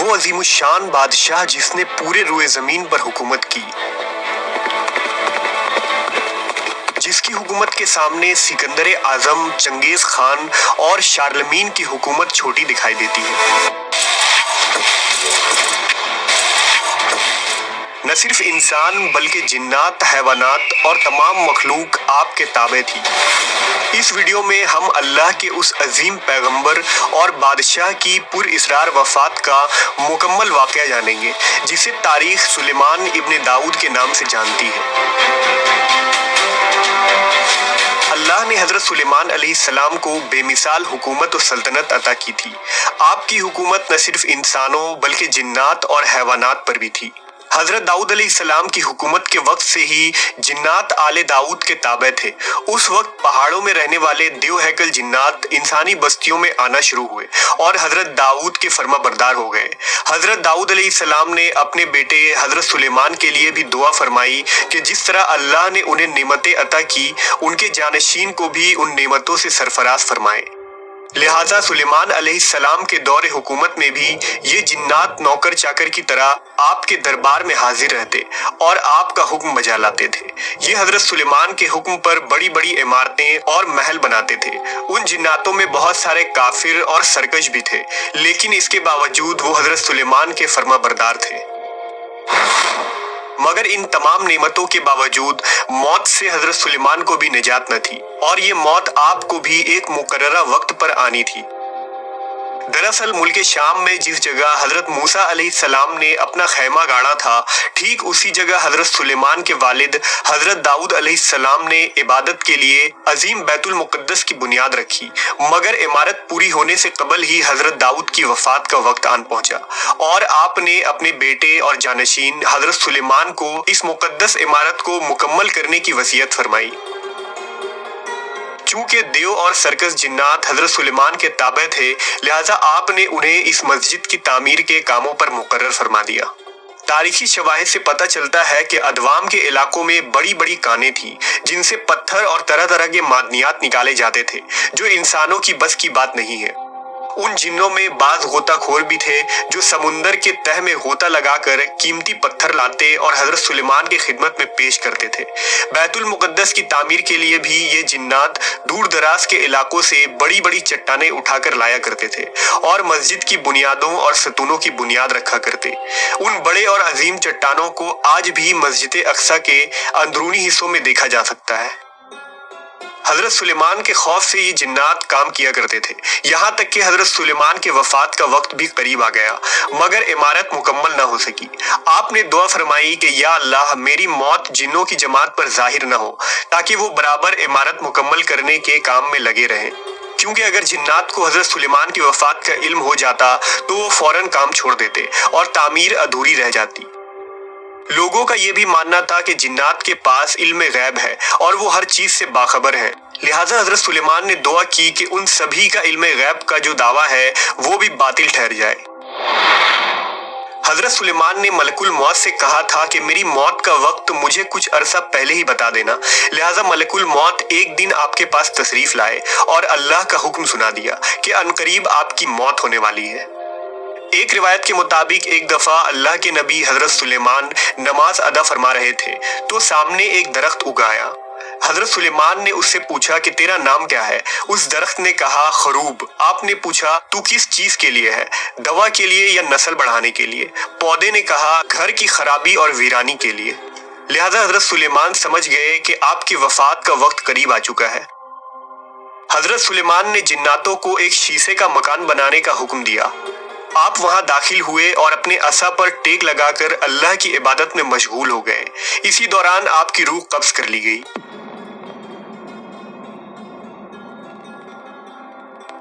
वो अजीम शान बादशाह जिसने पूरे रुए जमीन पर हुकूमत की, जिसकी हुकूमत के सामने सिकंदर आजम, चंगेज खान और शारलमीन की हुकूमत छोटी दिखाई देती है। न सिर्फ इंसान बल्कि जिन्नात, हैवानात और तमाम मखलूक आपके ताबे थी। इस वीडियो में हम अल्लाह के उस अजीम पैगंबर और बादशाह की पुरइसरार वफात का मुकम्मल वाक़या जानेंगे, जिसे तारीख सुलेमान इब्न दाऊद के नाम से जानती है। अल्लाह ने हजरत सुलेमान अलैहिस्सलाम को बेमिसाल हुकूमत और सल्तनत अता की थी। आपकी हुकूमत न सिर्फ इंसानों बल्कि जिन्नात और हैवानात पर भी थी। हजरत दाऊद अलैहिस्सलाम की हुकूमत के वक्त से ही जिन्नात आले दाऊद के ताबे थे। उस वक्त पहाड़ों में रहने वाले देव हैकल जिन्नात इंसानी बस्तियों में आना शुरू हुए और हजरत दाऊद के फर्माबरदार हो गए। हजरत दाऊद अलैहिस्सलाम ने अपने बेटे हजरत सुलेमान के लिए भी दुआ फरमाई कि जिस तरह अल्लाह ने उन्हें नेमतें अता की, उनके जानशीन को भी उन नेमतों से सरफराज फरमाए। लिहाजा सुलेमान अलैहिस्सलाम के दौरे हुकूमत में भी ये जिन्नात नौकर चाकर की तरह आपके दरबार में हाजिर रहते और आपका हुक्म बजा लाते थे। ये हजरत सुलेमान के हुक्म पर बड़ी बड़ी इमारतें और महल बनाते थे। उन जिन्नातों में बहुत सारे काफिर और सरकश भी थे, लेकिन इसके बावजूद वो हजरत सुलेमान के फर्माबरदार थे। मगर इन तमाम नेमतों के बावजूद मौत से हजरत सुलेमान को भी निजात न थी और ये मौत आपको भी एक मुकर्ररा वक्त पर आनी थी। दरअसल मुल्क शाम में जिस जगह हजरत मूसा अलैहिस्सलाम ने अपना खैमा गाड़ा था, ठीक उसी जगह हजरत सुलेमान के वालिद हजरत दाऊद अलैहिस्सलाम ने इबादत के लिए अजीम बैतुल मुक़द्दस की बुनियाद रखी। मगर इमारत पूरी होने से कबल ही हजरत दाऊद की वफात का वक्त आन पहुंचा और आपने अपने बेटे और जानशीन हजरत सुलेमान को इस मुक़द्दस इमारत को मुकम्मल करने की वसीयत फरमाई। चूंकि देव और सरकस जिन्नात हजरत सुलेमान के ताबे थे, लिहाजा आपने उन्हें इस मस्जिद की तामीर के कामों पर मुकर्रर फरमा दिया। तारीखी शवाहिद से पता चलता है कि अदवाम के इलाकों में बड़ी बड़ी कानें थीं, जिनसे पत्थर और तरह तरह के मादनियात निकाले जाते थे, जो इंसानों की बस की बात नहीं है। उन जिन्नों में बाज गोताखोर भी थे जो समुंदर के तह में गोता लगाकर कीमती पत्थर लाते और हजरत सुलेमान की खिदमत में पेश करते थे। बैतुल मुक़द्दस की तामीर के लिए भी ये जिन्नात दूर दराज के इलाकों से बड़ी बड़ी चट्टानें उठाकर लाया करते थे और मस्जिद की बुनियादों और सतूनों की बुनियाद रखा करते। उन बड़े और अजीम चट्टानों को आज भी मस्जिद अक्सा के अंदरूनी हिस्सों में देखा जा सकता है। हजरत सुलेमान के खौफ से ये जिन्नात काम किया करते थे, यहाँ तक कि हजरत सुलेमान के वफात का वक्त भी करीब आ गया, मगर इमारत मुकम्मल ना हो सकी। आपने दुआ फरमाई कि या अल्लाह, मेरी मौत जिन्नों की जमात पर जाहिर ना हो, ताकि वो बराबर इमारत मुकम्मल करने के काम में लगे रहें। क्योंकि अगर जिन्नात को हजरत सुलेमान की वफात का इल्म हो जाता तो वो फौरन काम छोड़ देते और तामीर अधूरी रह जाती। लोगों का ये भी मानना था कि जिन्नात के पास इल्म गैब है और वो हर चीज से बाखबर है। लिहाजा हजरत सुलेमान ने दुआ की कि उन सभी का इल्म गैब का जो दावा है वो भी बातिल ठहर जाए। हजरत सुलेमान ने मलकुल मौत से कहा था कि मेरी मौत का वक्त मुझे कुछ अरसा पहले ही बता देना। लिहाजा मलकुल मौत एक दिन आपके पास तशरीफ लाए और अल्लाह का हुक्म सुना दिया कि अनकरीब आपकी मौत होने वाली है। एक रिवायत के मुताबिक एक दफा अल्लाह के नबी हजरत सुलेमान नमाज अदा फरमा रहे थे तो सामने एक दरख्त उगाया। हजरत सुलेमान ने उससे पूछा कि तेरा नाम क्या है? उस दरख्त ने कहा खरूब। आपने पूछा तू किस चीज के लिए है, दवा के लिए या नस्ल बढ़ाने के लिए? पौधे ने कहा घर की खराबी और वीरानी के लिए। लिहाजा हजरत सुलेमान समझ गए कि आपकी वफात का वक्त करीब आ चुका है। हजरत सुलेमान ने जिन्नातों को एक शीशे का मकान बनाने का हुक्म दिया। आप वहां दाखिल हुए और अपने असा पर टेक लगाकर अल्लाह की इबादत में मशगूल हो गए। इसी दौरान आपकी रूह कब्ज कर ली गई।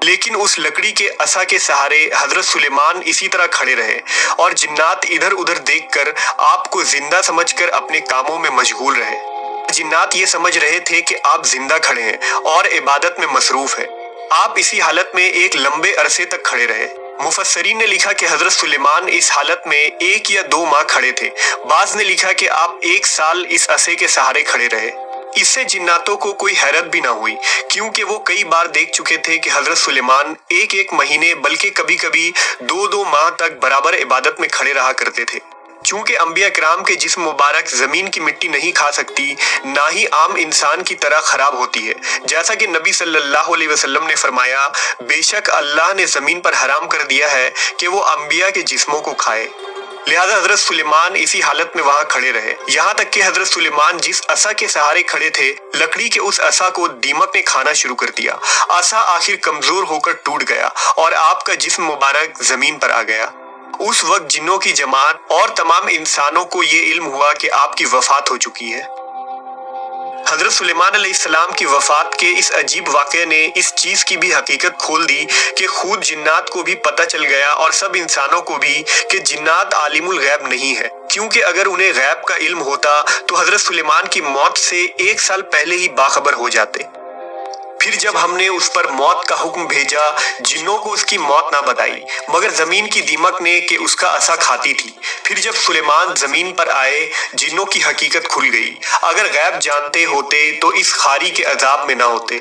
लेकिन उस लकड़ी के असा के सहारे हजरत सुलेमान इसी तरह खड़े रहे और जिन्नात इधर उधर देखकर आपको जिंदा समझकर अपने कामों में मशगूल रहे। जिन्नात ये समझ रहे थे कि आप जिंदा खड़े हैं और इबादत में मसरूफ है। आप इसी हालत में एक लंबे अरसे तक खड़े रहे। मुफस्सरीन ने लिखा कि हजरत सुलेमान इस हालत में 1 या 2 माह खड़े थे। बाज ने लिखा कि आप 1 साल इस असे के सहारे खड़े रहे। इससे जिन्नातों को कोई हैरत भी ना हुई, क्योंकि वो कई बार देख चुके थे कि हजरत सुलेमान एक एक महीने बल्कि कभी कभी 2-2 माह तक बराबर इबादत में खड़े रहा करते थे। चूंकि अंबिया किराम के जिस्म मुबारक जमीन की मिट्टी नहीं खा सकती, ना ही आम इंसान की तरह खराब होती है, जैसा कि नबी सल्लल्लाहु अलैहि वसल्लम ने फरमाया, बेशक अल्लाह ने जमीन पर हराम कर दिया है कि वो अंबिया के जिस्मों को खाए। लिहाजा हजरत सुलेमान इसी हालत में वहां खड़े रहे, यहाँ तक कि हजरत सुलेमान जिस असा के सहारे खड़े थे, लकड़ी के उस असा को दीमक ने खाना शुरू कर दिया। असा आखिर कमजोर होकर टूट गया और आपका जिस्म मुबारक जमीन पर आ गया। उस वक्त जिन्नों की जमात और तमाम इंसानों को ये इल्म हुआ कि आपकी वफात हो चुकी है। हजरत सुलेमान अलैहिस्सलाम की वफात के इस अजीब वाक़े ने इस चीज की भी हकीकत खोल दी कि खुद जिन्नात को भी पता चल गया और सब इंसानों को भी कि जिन्नात आलिमुल गैब नहीं है, क्योंकि अगर उन्हें गैब का इल्म होता तो हजरत सुलेमान की मौत से 1 साल पहले ही बाखबर हो जाते। फिर जब हमने उस पर मौत का हुक्म भेजा, जिन्नों को उसकी मौत ना बताई, मगर जमीन की दीमक ने कि उसका असा खाती थी। फिर जब सुलेमान जमीन पर आए, जिन्नों की हकीकत खुल गई। अगर गैब जानते होते तो इस खारी के अजाब में ना होते।